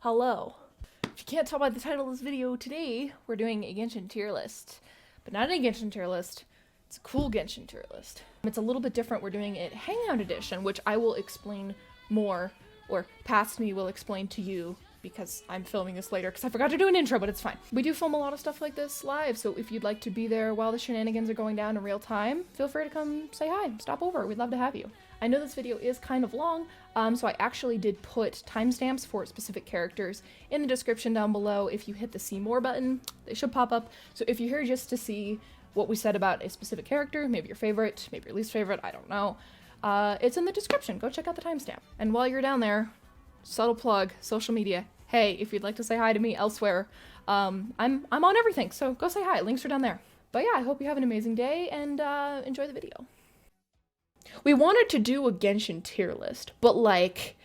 Hello. If you can't tell by the title of this video, today we're doing a Genshin tier list. But not a Genshin tier list, it's a cool Genshin tier list. It's a little bit different. We're doing it Hangout edition, which I will explain more, or past me will explain to you, because I'm filming this later because I forgot to do an intro, but it's fine. We do film a lot of stuff like this live, so if you'd like to be there while the shenanigans are going down in real time, feel free to come say hi, stop over, we'd love to have you. I know this video is kind of long, so I actually did put timestamps for specific characters in the description down below. If you hit the see more button, they should pop up. So if you're here just to see what we said about a specific character, maybe your favorite, maybe your least favorite, I don't know, it's in the description. Go check out the timestamp. And while you're down there, subtle plug, social media. Hey, if you'd like to say hi to me elsewhere, I'm on everything, so go say hi. Links are down there. But yeah, I hope you have an amazing day and enjoy the video. We wanted to do a Genshin tier list, but like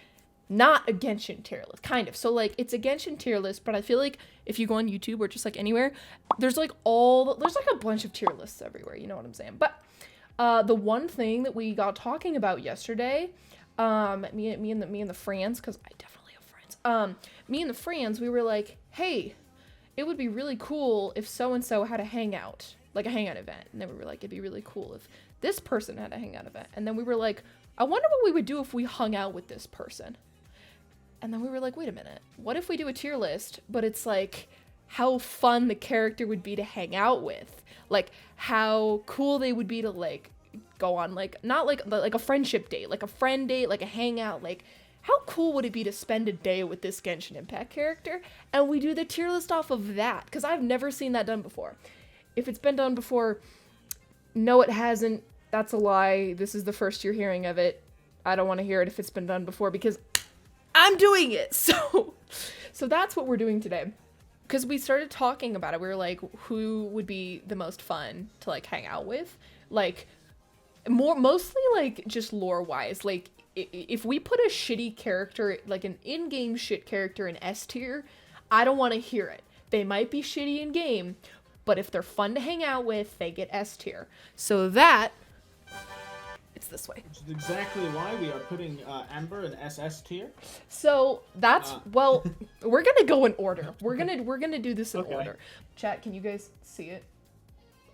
not a Genshin tier list, kind of. So like it's a Genshin tier list, but I feel like if you go on YouTube or just like anywhere, there's like a bunch of tier lists everywhere, you know what I'm saying? But the one thing that we got talking about yesterday, me and the friends, because I definitely have friends, me and the friends, we were like, hey, it would be really cool if so-and-so had a hangout, like a hangout event. And then we were like, it'd be really cool if this person had a hangout event. And then we were like, I wonder what we would do if we hung out with this person. And then we were like, wait a minute, what if we do a tier list, but it's like how fun the character would be to hang out with, like how cool they would be to like go on, like not like a friendship date, like a friend date, like a hangout, like how cool would it be to spend a day with this Genshin Impact character? And we do the tier list off of that, because I've never seen that done before. If it's been done before, no, it hasn't. That's a lie. This is the first you're hearing of it. I don't want to hear it if it's been done before, because I'm doing it. So that's what we're doing today. Because we started talking about it. We were like, who would be the most fun to like hang out with? Like mostly like just lore wise. Like if we put a shitty character, like an in-game shit character in S tier, I don't want to hear it. They might be shitty in game, but if they're fun to hang out with, they get S tier. So that, it's this way. Which is exactly why we are putting Amber in SS tier. So that's, well, we're gonna go in order. We're gonna do this in order. Chat, can you guys see it?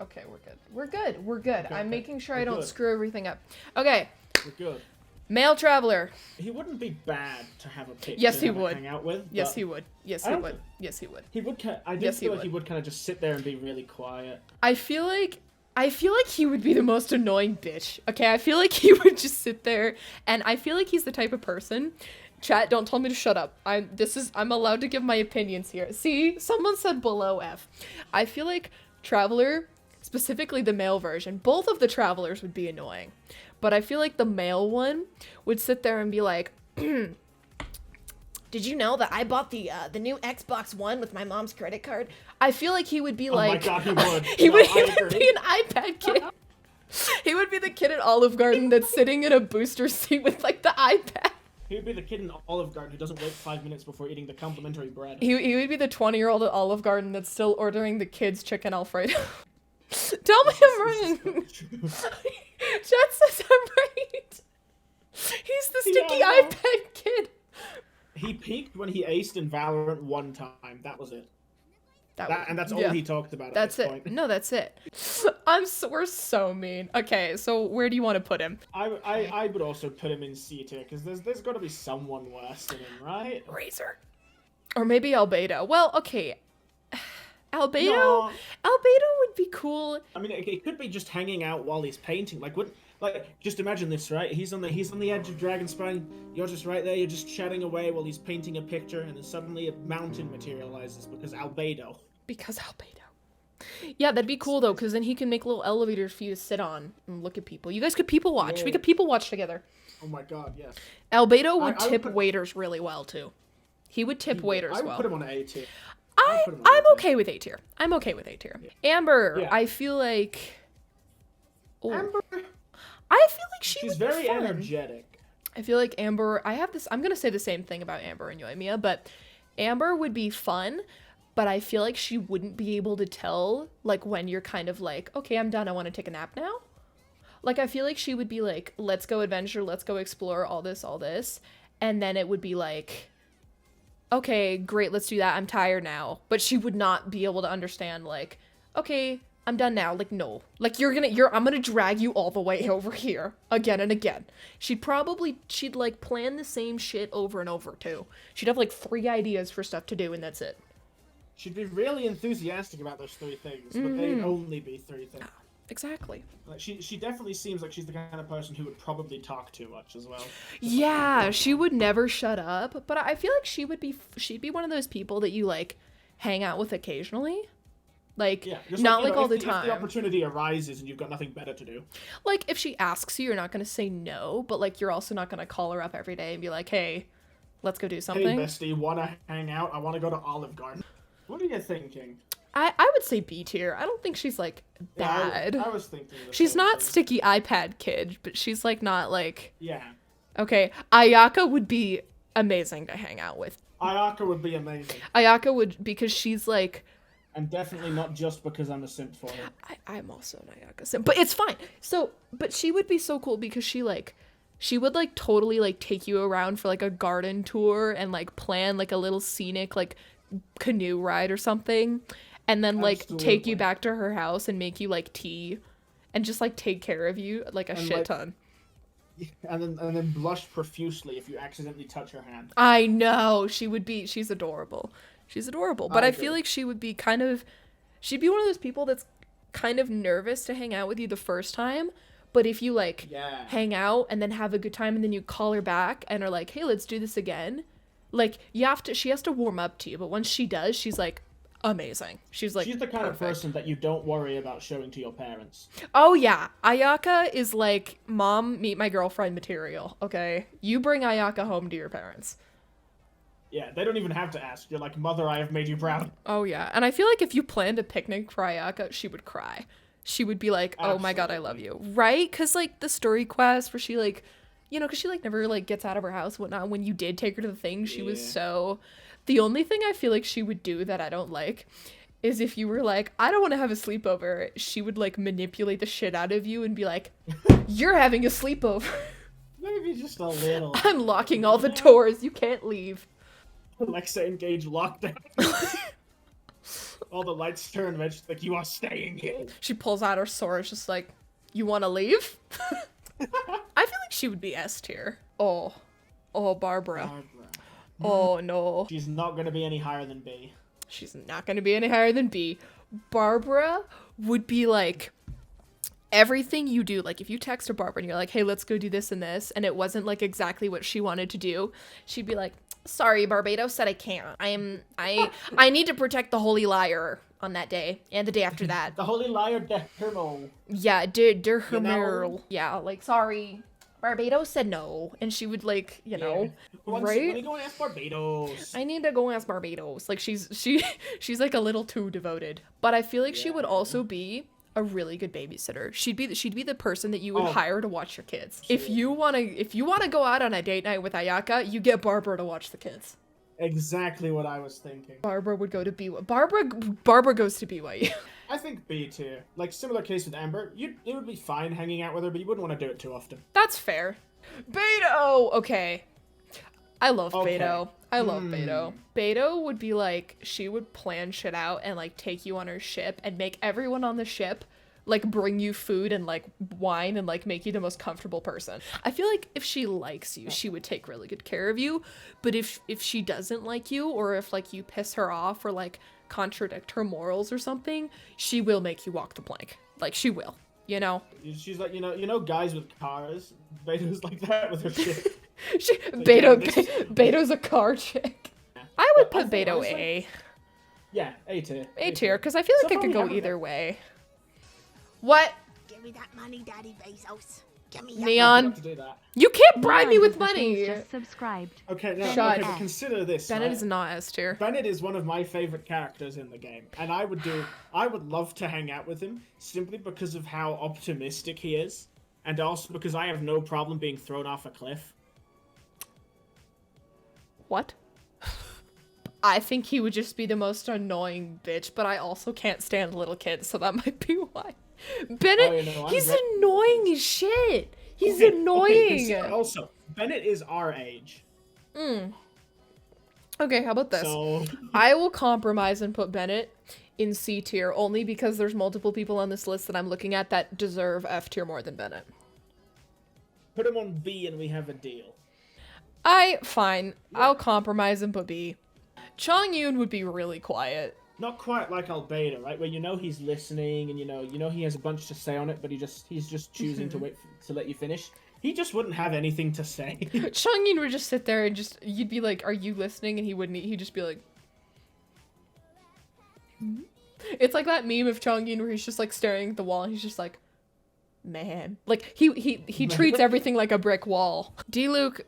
Okay, we're good. Okay, I'm making sure I don't screw everything up. Okay. We're good. Male traveler. He wouldn't be bad to have a pick. Yes, he to would. Hang out with. Yes, he would. Yes, he would. Yes, he would. He would. I do feel like he would kind of just sit there and be really quiet. I feel like he would be the most annoying bitch. Okay, I feel like he would just sit there, and I feel like he's the type of person. Chat, don't tell me to shut up. I'm allowed to give my opinions here. See, someone said below F. I feel like Traveler, specifically the male version, both of the Travelers would be annoying. But I feel like the male one would sit there and be like, did you know that I bought the new Xbox One with my mom's credit card? I feel like he would be like, oh my God, he would be an iPad kid. He would be the kid at Olive Garden that's sitting in a booster seat with like the iPad. He would be the kid in Olive Garden who doesn't wait 5 minutes before eating the complimentary bread. He would be the 20-year-old at Olive Garden that's still ordering the kids' chicken Alfredo. Tell me I'm wrong. Chat says I'm right. He's the sticky iPad kid. He peaked when he aced in Valorant one time. That was it. And that's all he talked about at this point. No, that's it. We're so mean. Okay, so where do you want to put him? I would also put him in C tier, because there's got to be someone worse than him, right? Razor. Or maybe Albedo. Well, okay. Albedo would be cool. I mean, it could be just hanging out while he's painting. Just imagine this, right? He's on the edge of Dragonspine. You're just right there. You're just chatting away while he's painting a picture, and then suddenly a mountain materializes because Albedo. Yeah, that'd be cool though, because then he can make little elevators for you to sit on and look at people. You guys could people watch. We could people watch together. Oh my God, yes. Albedo would tip waiters really well too. He would tip waiters well. I would put him on A tier. I'm okay with A tier. Yeah. Amber, yeah. I feel like... Ooh. Amber? I feel like she's very energetic. I feel like Amber... I'm going to say the same thing about Amber and Yoimiya, but Amber would be fun, but I feel like she wouldn't be able to tell, like, when you're kind of like, okay, I'm done, I want to take a nap now. Like, I feel like she would be like, let's go adventure, let's go explore, all this, and then it would be like... okay, great, let's do that. I'm tired now. But she would not be able to understand, like, okay, I'm done now. Like, no. Like, I'm gonna drag you all the way over here again and again. She'd like, plan the same shit over and over, too. She'd have, like, 3 ideas for stuff to do, and that's it. She'd be really enthusiastic about those 3 things, but they'd only be 3 things. Exactly. Like, she definitely seems like she's the kind of person who would probably talk too much as well. Yeah, she would never shut up, but I feel like she'd be one of those people that you, like, hang out with occasionally. Like, yeah, not like all the time. If the opportunity arises and you've got nothing better to do. Like, if she asks you, you're not going to say no, but, like, you're also not going to call her up every day and be like, hey, let's go do something. Hey, bestie, want to hang out? I want to go to Olive Garden. What are you thinking? I would say B tier. I don't think she's, like, bad. Yeah, I was thinking she's not thing. sticky iPad kid, but she's, like, not, like... Yeah. Okay, Ayaka would be amazing to hang out with. Ayaka would be amazing. Ayaka would, because she's, like... And definitely not just because I'm a simp for her. I'm also an Ayaka simp, but it's fine. So, but she would be so cool because she would, like, totally, like, take you around for, like, a garden tour and, like, plan, like, a little scenic, like, canoe ride or something. And then, like, take you back to her house and make you, like, tea. And just, like, take care of you, like, a shit ton. And then blush profusely if you accidentally touch her hand. I know. She's adorable. She's adorable. But I feel like she would be she'd be one of those people that's kind of nervous to hang out with you the first time. But if you, like, hang out and then have a good time and then you call her back and are like, hey, let's do this again. Like, she has to warm up to you. But once she does, she's, like, amazing. She's the kind of person that you don't worry about showing to your parents. Oh yeah, Ayaka is like mom meet my girlfriend material. Okay, you bring Ayaka home to your parents. Yeah, they don't even have to ask. You're like, mother, I have made you proud. Oh yeah, and I feel like if you planned a picnic for Ayaka, she would cry. She would be like, oh my god, I love you, right? Because, like, the story quest where she, like, you know, because she, like, never, like, gets out of her house and whatnot. When you did take her to the thing, she was so... The only thing I feel like she would do that I don't like is if you were like, I don't want to have a sleepover, she would, like, manipulate the shit out of you and be like, you're having a sleepover. Maybe just a little. I'm locking all the doors. You can't leave. Alexa, engage lockdown. All the lights turn red. She's like, you are staying here. She pulls out her sword. Just like, you want to leave? I feel like she would be S tier. Oh, Barbara. Oh, no. She's not going to be any higher than B. She's not going to be any higher than B. Barbara would be like, everything you do, like, if you text a Barbara and you're like, hey, let's go do this and this, and it wasn't, like, exactly what she wanted to do, she'd be like, sorry, Barbados said I can't. I need to protect the Holy Liar on that day, and the day after that. The Holy Liar de Hermo. Yeah, de Hermo. Yeah, like, sorry. Barbados said no, and she would, like, you know, right? Let me go and ask Barbados. I need to go ask Barbados. Like, she's like a little too devoted. But I feel like she would also be a really good babysitter. She'd be the person that you would hire to watch your kids. If you wanna go out on a date night with Ayaka, you get Barbara to watch the kids. Exactly what I was thinking. Barbara would go to BYU. Barbara goes to BYU. I think B tier. Like, similar case with Amber. It would be fine hanging out with her, but you wouldn't want to do it too often. That's fair. Beidou! Okay. I love Beidou. I love Beidou. Beidou would be like, she would plan shit out and, like, take you on her ship and make everyone on the ship, like, bring you food and, like, wine and, like, make you the most comfortable person. I feel like if she likes you, she would take really good care of you. But if she doesn't like you, or if, like, you piss her off or, like, contradict her morals or something, she will make you walk the plank. Like, she will, you know? She's like, you know guys with cars? Beidou's like that with her shit. Beidou's a car chick. I would put Beidou A. Yeah, A tier. A tier, because I feel like it could go either way. What? Give me that money, Daddy Bezos. Give me Neon. To do that. You can't bribe me with money. Just subscribed. Okay, now Shut but consider this. Bennett right? is not S tier. Bennett is one of my favorite characters in the game, and I would love to hang out with him simply because of how optimistic he is, and also because I have no problem being thrown off a cliff. What? I think he would just be the most annoying bitch, but I also can't stand little kids, so that might be why. Bennett, he's annoying as shit. He's annoying. Also, Bennett is our age. Okay, how about this? So I will compromise and put Bennett in C tier only because there's multiple people on this list that I'm looking at that deserve F tier more than Bennett. put him on B and we have a deal. Fine. Yeah. I'll compromise and put B. Chongyun would be really quiet. Not quite like Albedo, right? Where you know he's listening and you know he has a bunch to say on it, but he's just choosing to wait to let you finish. He just wouldn't have anything to say. Chongyun would just sit there and you'd be like, "Are you listening?" And he wouldn't. He'd just be like. It's like that meme of Chongyun where he's just like staring at the wall and he's just like, man. Like he treats everything like a brick wall. Diluc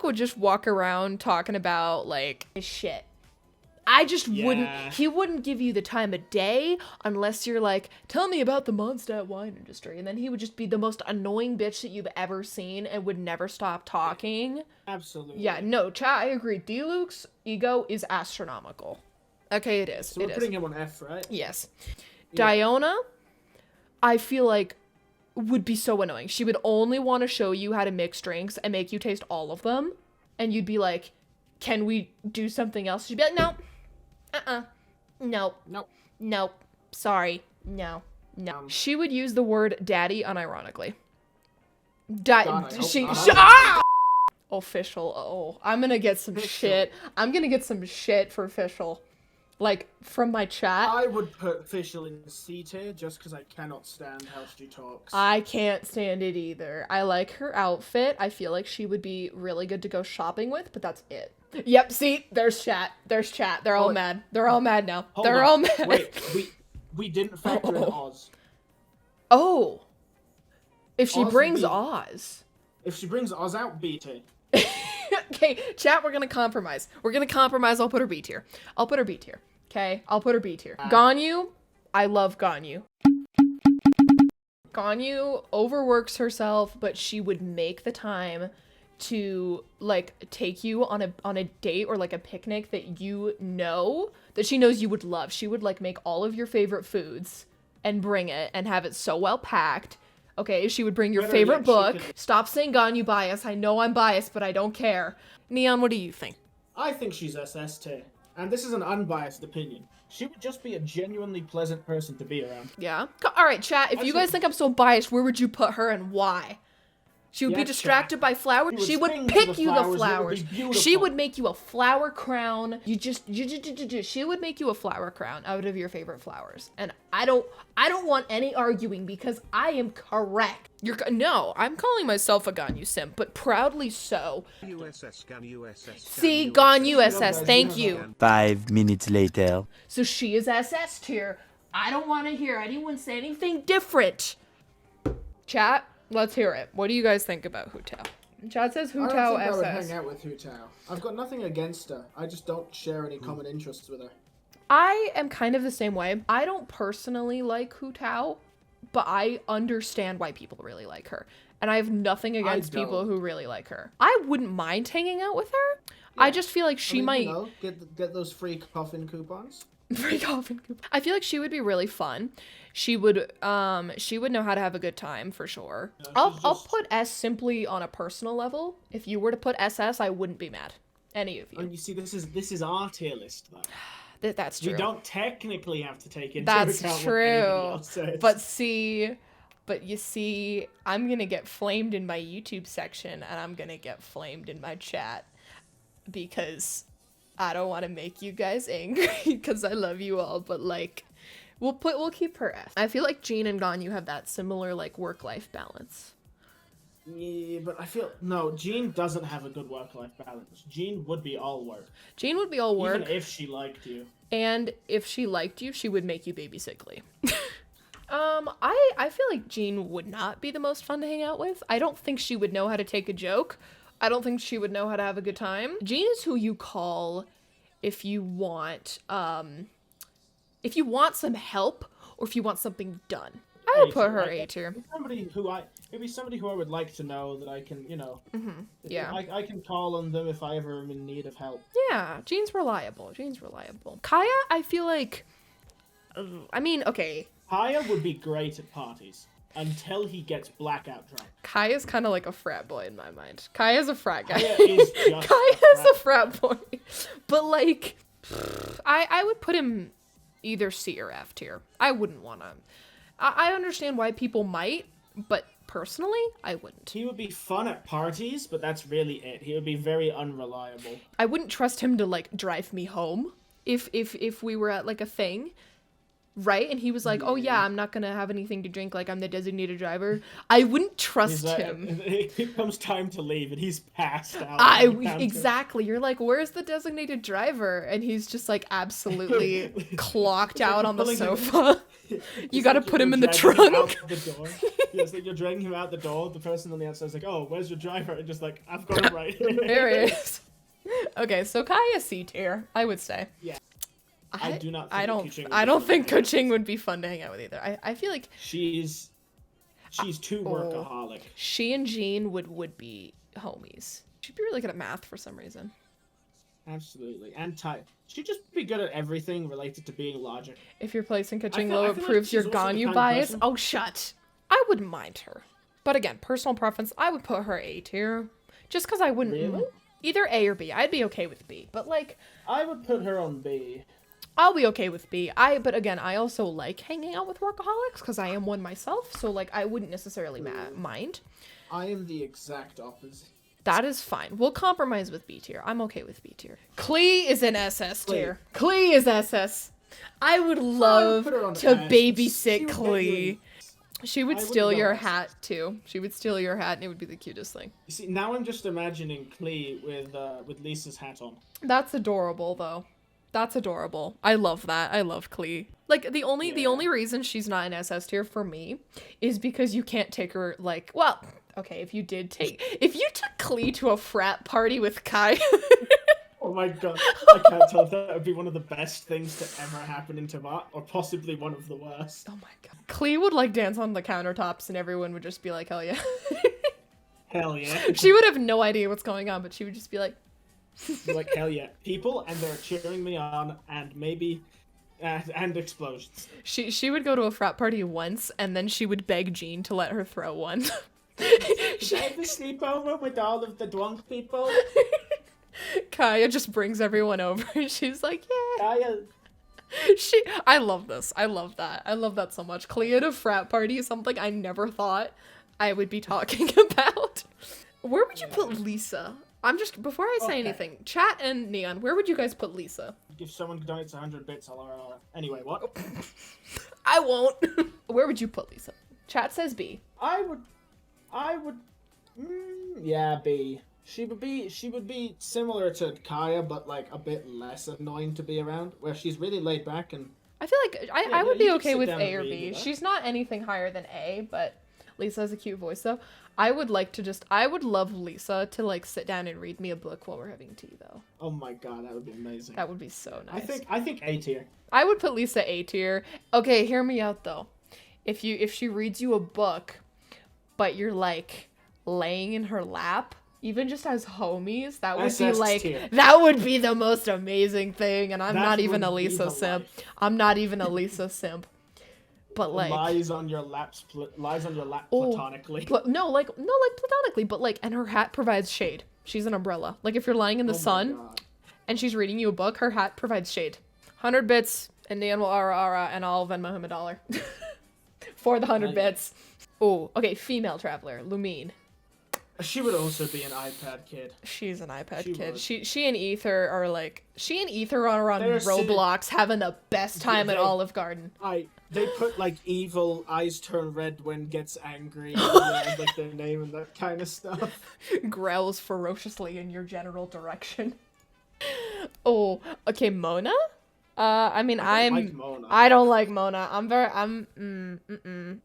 would just walk around talking about like his shit. I just he wouldn't give you the time of day unless you're like, tell me about the Mondstadt wine industry. And then he would just be the most annoying bitch that you've ever seen and would never stop talking. Absolutely. Yeah, no, chat, I agree. Diluc's ego is astronomical. Okay, it is. So we're putting him on F, right? Yes. Yeah. Diona, I feel like would be so annoying. She would only want to show you how to mix drinks and make you taste all of them. And you'd be like, can we do something else? She'd be like, no. Nope. Nope. Nope. Sorry. No. She would use the word daddy unironically. Oh, Fischl. Oh, I'm gonna get some shit. I'm gonna get some shit for Fischl. Like, from my chat. I would put Fischl in C tier just because I cannot stand how she talks. I can't stand it either. I like her outfit. I feel like she would be really good to go shopping with, but that's it. Yep, see? There's chat. They're all mad. They're all mad now. They're all mad. Wait, we didn't factor in Oz. Oh. If she brings Oz. If she brings Oz out, B tier. Okay, chat, we're gonna compromise. I'll put her B tier. Okay, I'll put her B tier. Ganyu, I love Ganyu. Ganyu overworks herself, but she would make the time to like take you on a date or like a picnic that that she knows you would love. She would like make all of your favorite foods and bring it and have it so well packed. Okay, she would bring your favorite book. Stop saying Ganyu bias. I know I'm biased, but I don't care. Neon, what do you think? I think she's SS tier. And this is an unbiased opinion. She would just be a genuinely pleasant person to be around. Yeah? Alright, chat, if you guys think I'm so biased, where would you put her and why? She would be distracted by flowers. She would pick you the flowers. She would make you a flower crown. She would make you a flower crown out of your favorite flowers. And I don't want any arguing because I am correct. No, I'm calling myself a Ganyu simp, but proudly so. See, Ganyu SS, thank you. 5 minutes later. So she is SS tier. I don't want to hear anyone say anything different. Chat. Let's hear it. What do you guys think about Hu Tao? Chad says Hu Tao SS. I would hang out with Hu Tao. I've got nothing against her. I just don't share any common interests with her. I am kind of the same way. I don't personally like Hu Tao, but I understand why people really like her. And I have nothing against people who really like her. I wouldn't mind hanging out with her. Yeah. I just feel like she might... You know, get those free coffin coupons. Free coffin coupons. I feel like she would be really fun. She would know how to have a good time for sure. Yeah, I'll put S simply on a personal level. If you were to put SS, I wouldn't be mad. Any of you. And you see, this is our tier list though. That's true. We don't technically have to take into account what anybody else says. But you see, I'm gonna get flamed in my YouTube section and I'm gonna get flamed in my chat because I don't want to make you guys angry because I love you all, but like. We'll keep her S. I feel like Jean and Ganyu have that similar like work-life balance. Yeah, but I feel Jean doesn't have a good work-life balance. Jean would be all work. Jean would be all work. Even if she liked you. And if she liked you, she would make you babysit Klee. I feel like Jean would not be the most fun to hang out with. I don't think she would know how to take a joke. I don't think she would know how to have a good time. Jean is who you call if you want some help or if you want something done. I would put her A tier. Somebody who I would like to know that I can, Yeah. I can call on them if I ever am in need of help. Yeah, Jean's reliable. Kaeya, I feel like, okay. Kaeya would be great at parties until he gets blackout drunk. Kaeya's kind of like a frat boy in my mind. Kaeya's a frat guy. Kaeya is just Kaeya's a frat boy. But like, I would put him either C or F tier. I wouldn't want to. I understand why people might, but personally, I wouldn't. He would be fun at parties, but that's really it. He would be very unreliable. I wouldn't trust him to like drive me home if we were at like a thing. Right? And he was like, oh yeah, I'm not gonna have anything to drink, like I'm the designated driver. I wouldn't trust him. It comes time to leave and he's passed out. Exactly. You're like, where's the designated driver? And he's just like absolutely clocked out on the sofa. You gotta put him in the trunk. Yes, like you're dragging him out the door. The person on the outside is like, oh, where's your driver? And just like, I've got him right here. There he is. Okay, so Kaeya C tier, I would say. Yeah. I do not. I don't think Keqing would be fun to hang out with either. I feel like she's too workaholic. She and Jean would be homies. She'd be really good at math for some reason. Absolutely, and she'd just be good at everything related to being logic. If you're placing Keqing low, it proves your Ganyu bias. Oh, shut! I wouldn't mind her, but again, personal preference. I would put her A tier, just because I wouldn't. Really? Either A or B. I'd be okay with B, but like. I would put her on B. I'll be okay with B. But again, I also like hanging out with workaholics because I am one myself. So like, I wouldn't necessarily mind. I am the exact opposite. That is fine. We'll compromise with B tier. I'm okay with B tier. Klee is an SS tier. Klee is SS. I would love to babysit Klee. She would steal your hat too. She would steal your hat, and it would be the cutest thing. You see, now I'm just imagining Klee with Lisa's hat on. That's adorable, though. That's adorable. I love that. I love Klee. Like, the only reason she's not an SS tier for me is because you can't take her, like, well, okay, if you took Klee to a frat party with Kai. Oh my god, I can't tell if that would be one of the best things to ever happen in Tibet, or possibly one of the worst. Oh my god. Klee would, like, dance on the countertops, and everyone would just be like, hell yeah. Hell yeah. She would have no idea what's going on, but she would just be like, like, hell yeah. People, and they're cheering me on, and maybe... and explosions. She would go to a frat party once, and then she would beg Jean to let her throw one. Should I have a sleepover with all of the drunk people? Kaeya just brings everyone over, and she's like, yeah. Kaeya. I love this. I love that. I love that so much. Klee at a frat party is something I never thought I would be talking about. Where would you put Lisa? Before I say anything, chat and Neon, where would you guys put Lisa? If someone donates 100 bits, I'll Anyway, what? I won't. Where would you put Lisa? Chat says B. I would, yeah, B. She would be similar to Kaeya, but like a bit less annoying to be around, where she's really laid back and... I feel like I would be okay with A or B. She's not anything higher than A, but Lisa has a cute voice though. I would love Lisa to like sit down and read me a book while we're having tea though. Oh my god, that would be amazing. That would be so nice. I think A tier. I would put Lisa A tier. Okay, hear me out though. If she reads you a book, but you're like laying in her lap, even just as homies, that would be like tier. That would be the most amazing thing. And I'm not even a Lisa simp. I'm not even a Lisa simp. But like lies on your lap platonically. No, platonically, but like, and her hat provides shade. She's an umbrella. Like if you're lying in the sun and she's reading you a book, her hat provides shade. 100 bits and Neon will ara and I'll Venmo him $1 for the 100 bits. Oh, okay, female traveler, Lumine. She would also be an iPad kid. She's an iPad kid. She and Aether are like, on Roblox having the best time at Olive Garden. They put like evil eyes turn red when gets angry, and like their name and that kind of stuff. Growls ferociously in your general direction. Oh, okay, Mona? I don't like Mona.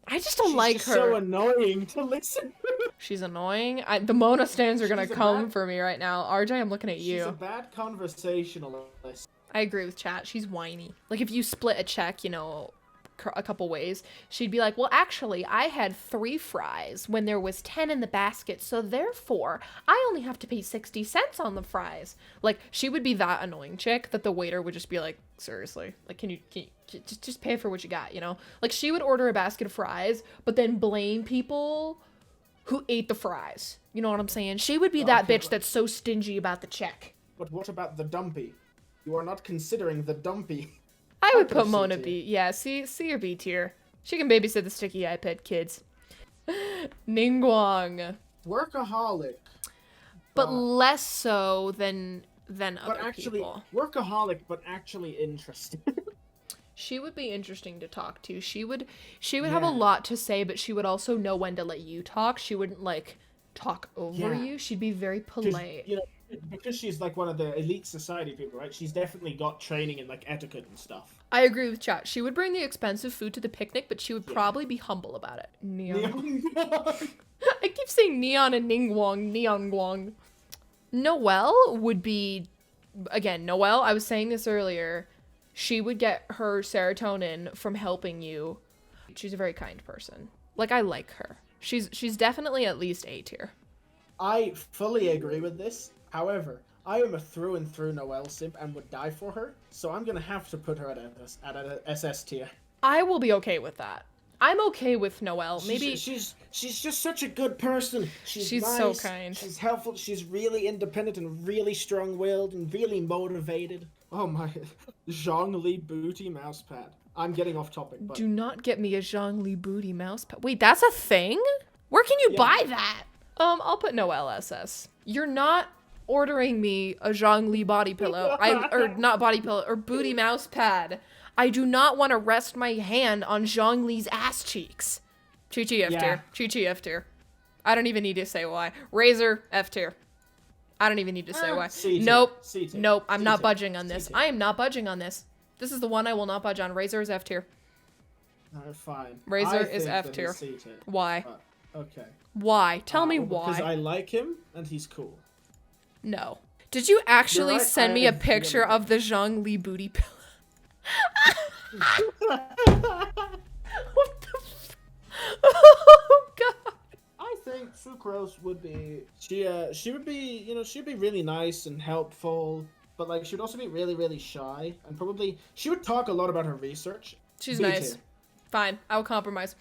I just don't like her. She's so annoying to listen to. She's annoying. The Mona stands are gonna come for me right now. RJ, I'm looking at you. She's a bad conversationalist. I agree with chat. She's whiny. Like if you split a check, a couple ways, she'd be like, well, actually, I had 3 fries when there was 10 in the basket, so therefore, I only have to pay 60 cents on the fries. Like, she would be that annoying chick that the waiter would just be like, seriously, like, can you just pay for what you got, Like, she would order a basket of fries, but then blame people who ate the fries. You know what I'm saying? She would be that bitch that's so stingy about the check. But what about the dumpy? You are not considering the dumpy. I would put C Mona tier. B. Yeah, C or B tier. She can babysit the sticky iPad kids. Ninguuang. Workaholic. But less so than other actually, people. workaholic, but actually interesting. She would be interesting to talk to. She would have a lot to say, but she would also know when to let you talk. She wouldn't like talk over you. She'd be very polite. You know, because she's like one of the elite society people, right? She's definitely got training in like etiquette and stuff. I agree with chat. She would bring the expensive food to the picnic, but she would probably be humble about it. Neon. I keep saying Neon and Ningguang. Neon-guang. Noelle would be, again, Noelle, I was saying this earlier, she would get her serotonin from helping you. She's a very kind person. Like, I like her. She's definitely at least A tier. I fully agree with this. However, I am a through and through Noelle simp and would die for her, so I'm gonna have to put her at a SS tier. I will be okay with that. I'm okay with Noelle. Maybe she's just such a good person. She's nice, so kind. She's helpful. She's really independent and really strong-willed and really motivated. Oh my, Zhongli booty mousepad. I'm getting off topic, but do not get me a Zhongli booty mousepad. Wait, that's a thing? Where can you buy that? I'll put Noelle SS. You're not ordering me a Zhongli body pillow. Or not body pillow, or booty mousepad. I do not want to rest my hand on Zhongli's ass cheeks. Qiqi F tier. Qiqi F tier. I don't even need to say why. Razor F tier. I don't even need to say why. Nope. Nope. I'm not budging on this. I am not budging on this. This is the one I will not budge on. Razor is F tier. Fine. Razor is F tier. Why? Okay. Why? Tell me why. Because I like him and he's cool. No. Did you actually send me a picture of the Zhongli booty pillow? What the oh god. I think Sucrose would be she would be, she'd be really nice and helpful, but like she would also be really, really shy and probably she would talk a lot about her research. She's nice. Fine, I'll compromise.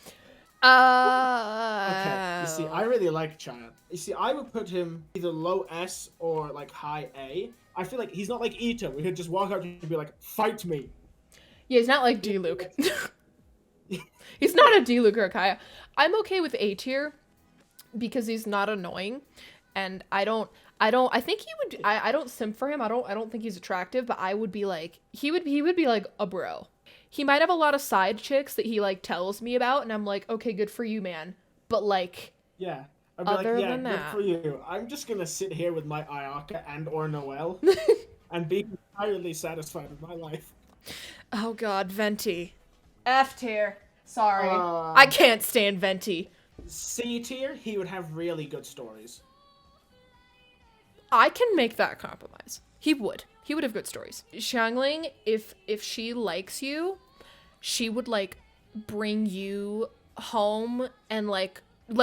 Okay, you see, I really like Chad. You see, I would put him either low S or like high A. I feel like he's not like Ito. We could just walk out and be like, fight me. Yeah, he's not like Diluc. He's not a Diluc or a Kaeya. I'm okay with A tier because he's not annoying, and I think he would. I don't simp for him. I don't think he's attractive, but I would be like he would be like a bro. He might have a lot of side chicks that he like tells me about, and I'm like, okay, good for you, man. But like, yeah. I'd be other like, yeah, than good that, for you. I'm just gonna sit here with my Ayaka and or Noelle and be entirely satisfied with my life. Oh god, Venti. F tier. Sorry. I can't stand Venti. C tier, he would have really good stories. I can make that compromise. He would have good stories. Xiangling, if she likes you, she would like bring you home and like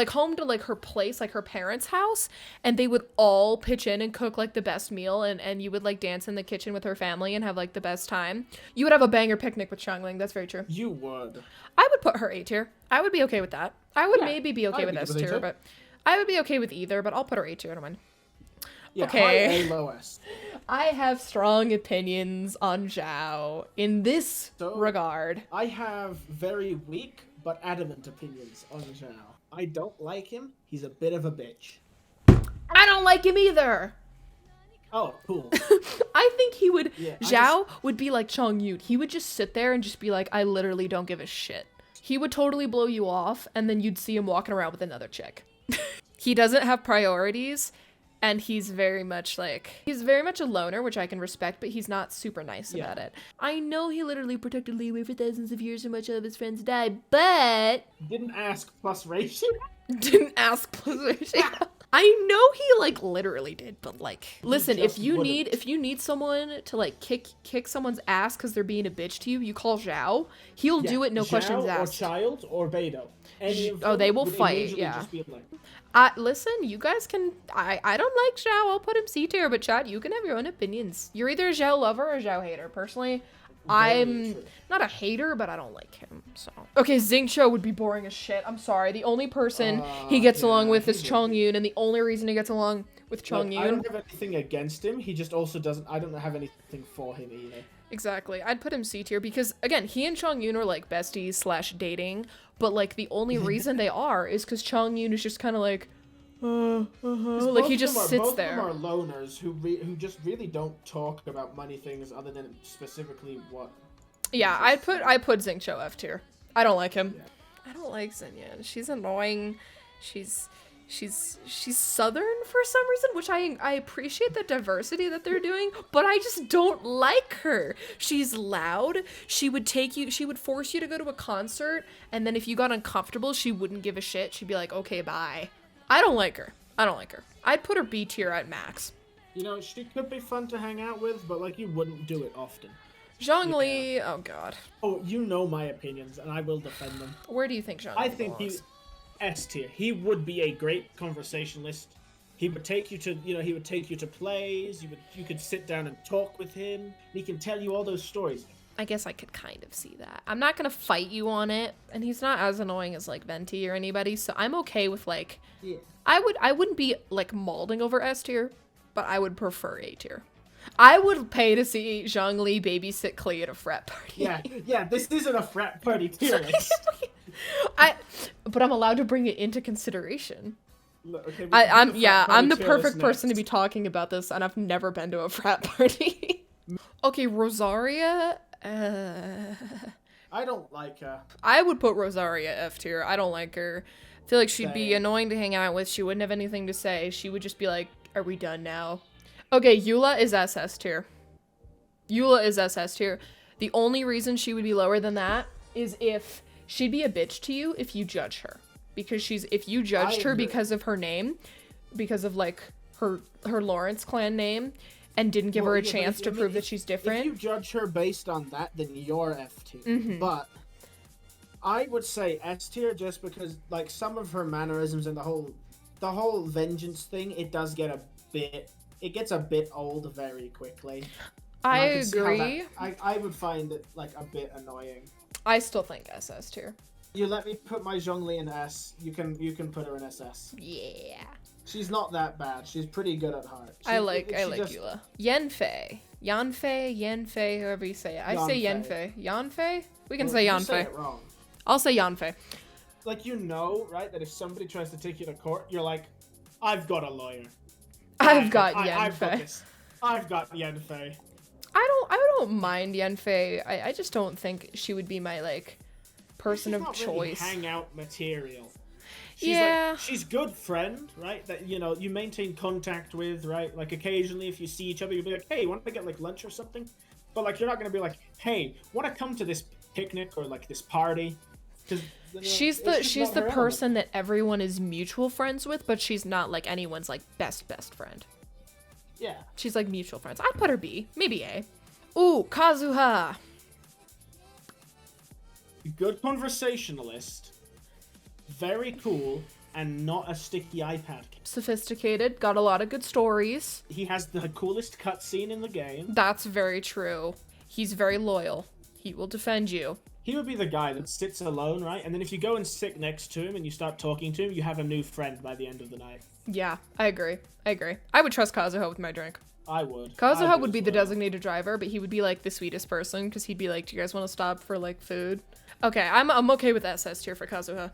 home to like her place, like her parents' house, and they would all pitch in and cook like the best meal, and you would like dance in the kitchen with her family and have like the best time. You would have a banger picnic with Xiangling. That's very true. You would. I would put her A tier. I would be okay with that. I would maybe be okay with S tier, but I would be okay with either, but I'll put her A tier. I don't mind. Yeah, okay. High A, low S. I have strong opinions on Xiao in this regard. I have very weak but adamant opinions on Xiao. I don't like him. He's a bit of a bitch. I don't like him either. Oh, cool. I think he would. Yeah, Xiao would be like Chongyun. He would just sit there and just be like, I literally don't give a shit. He would totally blow you off, and then you'd see him walking around with another chick. He doesn't have priorities, and he's very much a loner, which I can respect, but he's not super nice about it. I know he literally protected Leeway for thousands of years and much of his friends died, but didn't ask plus ratio. I know he like literally did, but like, listen, if you need someone to like kick someone's ass because they're being a bitch to you, you call Xiao. He'll do it, no questions asked. Or Child or Beidou. They will fight. Yeah. Listen, you guys can. I don't like Xiao. I'll put him C tier, but Chad, you can have your own opinions. You're either a Xiao lover or a Xiao hater. Personally, I'm not a hater, but I don't like him. So okay, Xingqiu would be boring as shit. I'm sorry. The only person he gets along with is Chongyun, and the only reason he gets along with Like, Chongyun. I don't have anything against him. He just also doesn't. I don't have anything for him either. Exactly. I'd put him C tier because, again, he and Chongyun are, like, besties / dating, but, like, the only reason they are is because Chongyun is just kind of like, like, he just sits there. Both of them are loners who just really don't talk about money things other than specifically what. Yeah, I put Xingqiu F tier. I don't like him. Yeah. I don't like Xinyan. She's annoying. She's southern for some reason, which I appreciate the diversity that they're doing, but I just don't like her. She's loud. She would force you to go to a concert, and then if you got uncomfortable, she wouldn't give a shit. She'd be like, okay, bye. I don't like her. I'd put her B tier at max. You know, she could be fun to hang out with, but like you wouldn't do it often. Zhongli, oh god. Oh, you know my opinions, and I will defend them. Where do you think Zhongli I think belongs? he S tier. He would be a great conversationalist. He would take you to plays. You could sit down and talk with him. He can tell you all those stories. I guess I could kind of see that. I'm not gonna fight you on it, and he's not as annoying as like Venti or anybody, so I'm okay with like. Yeah. I wouldn't be like mauling over S tier, but I would prefer A tier. I would pay to see Zhongli babysit Klee at a frat party. Yeah. This isn't a frat party tier list. But I'm allowed to bring it into consideration. Okay, I'm the perfect person to be talking about this, and I've never been to a frat party. Okay, Rosaria. I don't like her. I would put Rosaria F tier. I don't like her. I feel like she'd be annoying to hang out with. She wouldn't have anything to say. She would just be like, "Are we done now?" Okay, Eula is SS tier. The only reason she would be lower than that is if she'd be a bitch to you if you judge her. Because if you judged her because of her name, because of like her Lawrence clan name, and didn't give her a chance to prove that she's different. If you judge her based on that, then you're F tier. Mm-hmm. But I would say S tier just because like some of her mannerisms and the whole vengeance thing, it gets a bit old very quickly. I agree. I would find it like a bit annoying. I still think SS tier. You let me put my Zhongli in S. You can put her in SS. Yeah. She's not that bad. She's pretty good at heart. I like Eula. Yanfei, however you say it. I say Yanfei. Yanfei? We can say Yanfei. You say it wrong. I'll say Yanfei. Like, you know, right, that if somebody tries to take you to court, you're like, I've got a lawyer. I've got Yanfei. I've got Yanfei. I don't mind Yanfei. I just don't think she would be my, like, person of choice. Really hangout material. She's good friend, right? That, you know, you maintain contact with, right? Like, occasionally if you see each other, you'll be like, hey, want to get, like, lunch or something? But, like, you're not going to be like, hey, want to come to this picnic or, like, this party? Because she's the person that everyone is mutual friends with, but she's not, like, anyone's, like, best friend. Yeah. She's, like, mutual friends. I'd put her B. Maybe A. Ooh, Kazuha. Good conversationalist. Very cool, and not a sticky iPad. Sophisticated, got a lot of good stories. He has the coolest cutscene in the game. That's very true. He's very loyal. He will defend you. He would be the guy that sits alone, right? And then if you go and sit next to him and you start talking to him, you have a new friend by the end of the night. Yeah, I agree. I would trust Kazuha with my drink. I would. Kazuha would be the designated driver, but he would be, like, the sweetest person, because he'd be like, do you guys want to stop for, like, food? Okay, I'm okay with SS tier for Kazuha.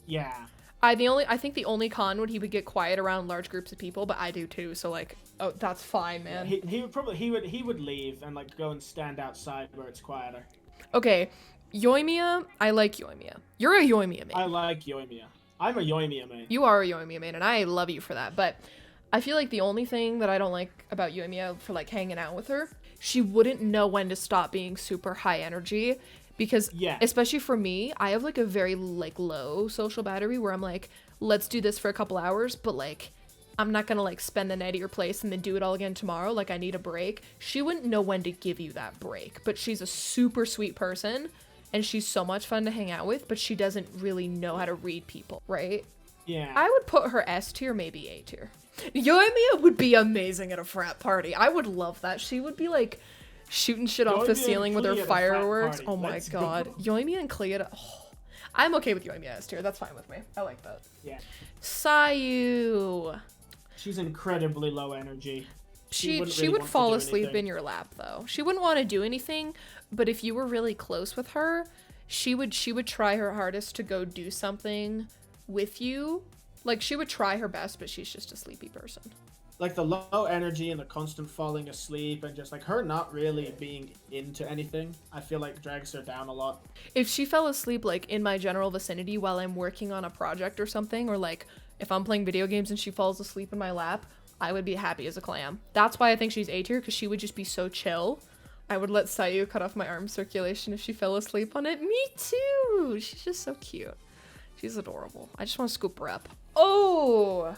Yeah. I think the only con would he would get quiet around large groups of people, but I do too, so like, oh, that's fine, man. He would leave and like go and stand outside where it's quieter. Okay, Yoimiya, I like Yoimiya. You're a Yoimiya main. I like Yoimiya. I'm a Yoimiya main. You are a Yoimiya main, and I love you for that, but I feel like the only thing that I don't like about Yoimiya for like hanging out with her, she wouldn't know when to stop being super high energy. Because, especially for me, I have, like, a very, like, low social battery where I'm like, let's do this for a couple hours, but, like, I'm not gonna, like, spend the night at your place and then do it all again tomorrow. Like, I need a break. She wouldn't know when to give you that break, but she's a super sweet person, and she's so much fun to hang out with, but she doesn't really know how to read people, right? Yeah. I would put her S tier, maybe A tier. Yoimiya would be amazing at a frat party. I would love that. She would be, like, shooting shit off the ceiling with her fireworks. Oh my god. Yoimiya and Klee I'm okay with Yoimiya S tier. That's fine with me. I like that. Yeah. Sayu. She's incredibly low energy. She really would want to fall do asleep anything. in your lap though. She wouldn't want to do anything, but if you were really close with her, she would try her hardest to go do something with you. Like she would try her best, but she's just a sleepy person. Like the low energy and the constant falling asleep and just like her not really being into anything, I feel like drags her down a lot. If she fell asleep like in my general vicinity while I'm working on a project or something, or like if I'm playing video games and she falls asleep in my lap, I would be happy as a clam. That's why I think she's A tier, because she would just be so chill. I would let Sayu cut off my arm circulation if she fell asleep on it. Me too! She's just so cute. She's adorable. I just want to scoop her up. Oh!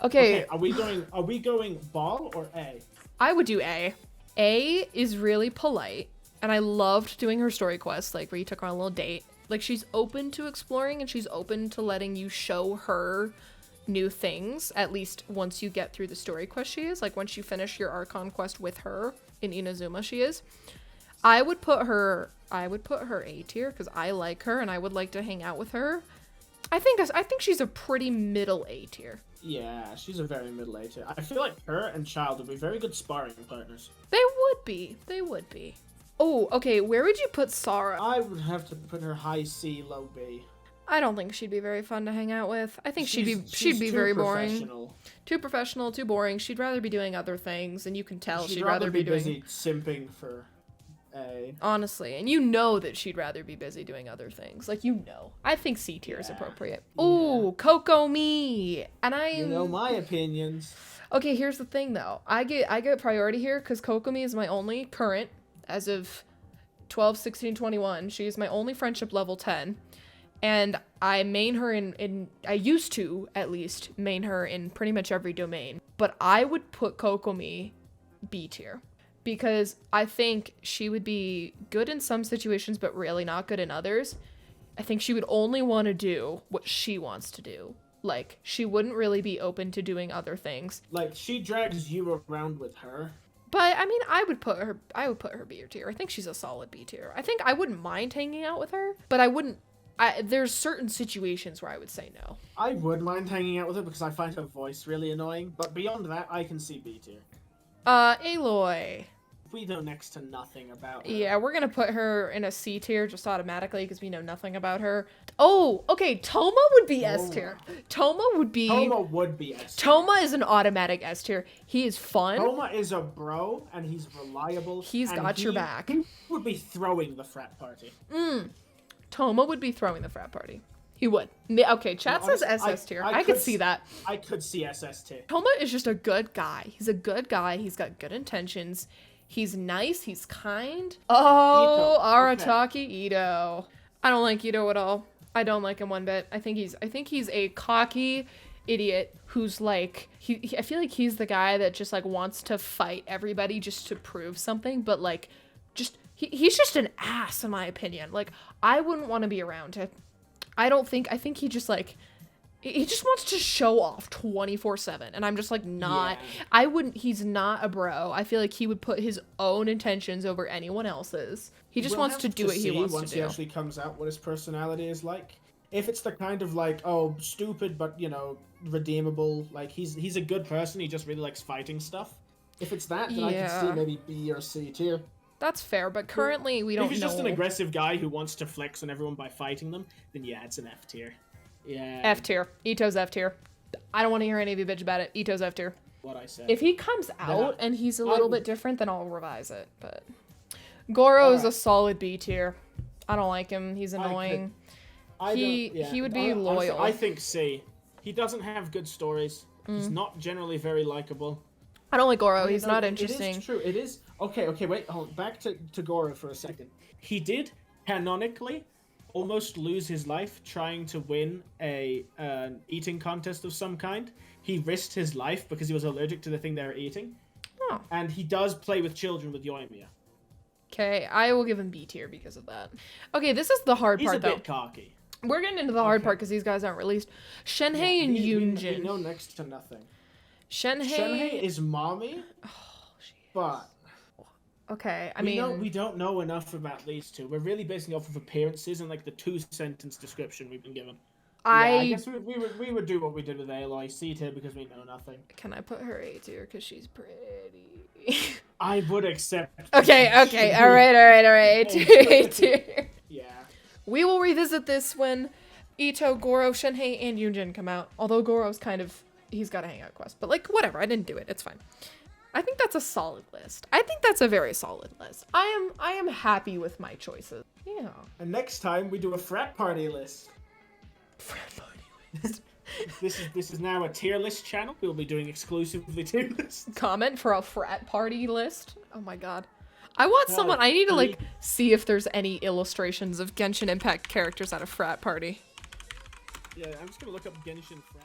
Okay. Are we going ball or A? I would do A. A is really polite, and I loved doing her story quest, like where you took her on a little date. Like she's open to exploring and she's open to letting you show her new things, at least once you get through the story quest she is. Like once you finish your Archon quest with her in Inazuma she is. I would put her A tier because I like her and I would like to hang out with her. I think she's a pretty middle A tier. Yeah, she's a very middle A tier. I feel like her and Child would be very good sparring partners. They would be. They would be. Oh, okay, where would you put Sarah? I would have to put her high C, low B. I don't think she'd be very fun to hang out with. I think she'd be too very boring. Professional. Too professional, too boring. She'd rather be doing other things, and you can tell She'd rather be doing busy simping for A. Honestly, and you know that she'd rather be busy doing other things. Like you know. I think C tier is appropriate. Ooh, Coco Me. And You know my opinions. Okay, here's the thing though. I get priority here because Kokomi is my only current as of 12, 16, 21. She is my only friendship level 10. And I main her in I used to at least main her in pretty much every domain. But I would put Kokomi B tier. Because I think she would be good in some situations but really not good in others. I think she would only want to do what she wants to do. Like, she wouldn't really be open to doing other things. Like, she drags you around with her. But, I mean, I would put her B tier. I think she's a solid B tier. I think I wouldn't mind hanging out with her, but I wouldn't... there's certain situations where I would say no. I would mind hanging out with her because I find her voice really annoying, but beyond that, I can see B tier. Aloy. We know next to nothing about her. Yeah, we're gonna put her in a C tier just automatically because we know nothing about her. Oh, okay, Toma would be S tier. Toma would be S tier. Toma is an automatic S tier. He is fun. Toma is a bro, and he's reliable. He's got your back. He would be throwing the frat party. Toma would be throwing the frat party. He would. Okay, chat says SS tier. I could see that. I could see SS tier. Toma is just a good guy. He's a good guy. He's got good intentions. He's nice. He's kind. Oh, Arataki Ito. I don't like Ito at all. I don't like him one bit. I think he's a cocky idiot who's like, I feel like he's the guy that just like wants to fight everybody just to prove something, but like, he's just an ass in my opinion. Like, I wouldn't want to be around him. I think he just like, he just wants to show off 24/7, and I'm just like not. Yeah. He's not a bro. I feel like he would put his own intentions over anyone else's. He just wants to do what he wants to do. Once he actually comes out, what his personality is like. If it's the kind of like, oh, stupid but redeemable, like he's a good person. He just really likes fighting stuff. If it's that, then I can see maybe B or C tier. That's fair, but currently we don't know. If he's just an aggressive guy who wants to flex on everyone by fighting them, then yeah, it's an F tier. Yeah. F tier. Ito's F tier. I don't want to hear any of you bitch about it. Ito's F tier. What I said. If he comes out and he's a little bit different, then I'll revise it. But Goro is a solid B tier. I don't like him. He's annoying. He would be loyal. I think C. He doesn't have good stories. He's not generally very likable. I don't like Goro. He's not interesting. It is true. It is. Okay, wait. Hold on. Back to Goro for a second. He did, canonically, almost lose his life trying to win an eating contest of some kind. He risked his life because he was allergic to the thing they were eating. Oh. And he does play with children with Yoimiya. Okay, I will give him B tier because of that. Okay, this is the hard part, though. He's a bit cocky. We're getting into the hard part because these guys aren't released. Shenhei and Yunjin. We know next to nothing. Shenhei is mommy, but... Okay, we don't know enough about these two. We're really basing off of appearances and like the 2-sentence description we've been given. I guess we would do what we did with Aloy. C tier because we know nothing. Can I put her A tier because she's pretty? I would accept. Okay. All right. A tier. Yeah. We will revisit this when Ito, Goro, Shenhei, and Yunjin come out. Although Goro's he's got a hangout quest. But like, whatever. I didn't do it. It's fine. I think that's a solid list. I think that's a very solid list. I am happy with my choices. Yeah. And next time we do a frat party list. Frat party list. This is now a tier list channel. We'll be doing exclusively tier lists. Comment for a frat party list. Oh my god. I want someone. I need to like see if there's any illustrations of Genshin Impact characters at a frat party. Yeah, I'm just gonna look up Genshin frat party.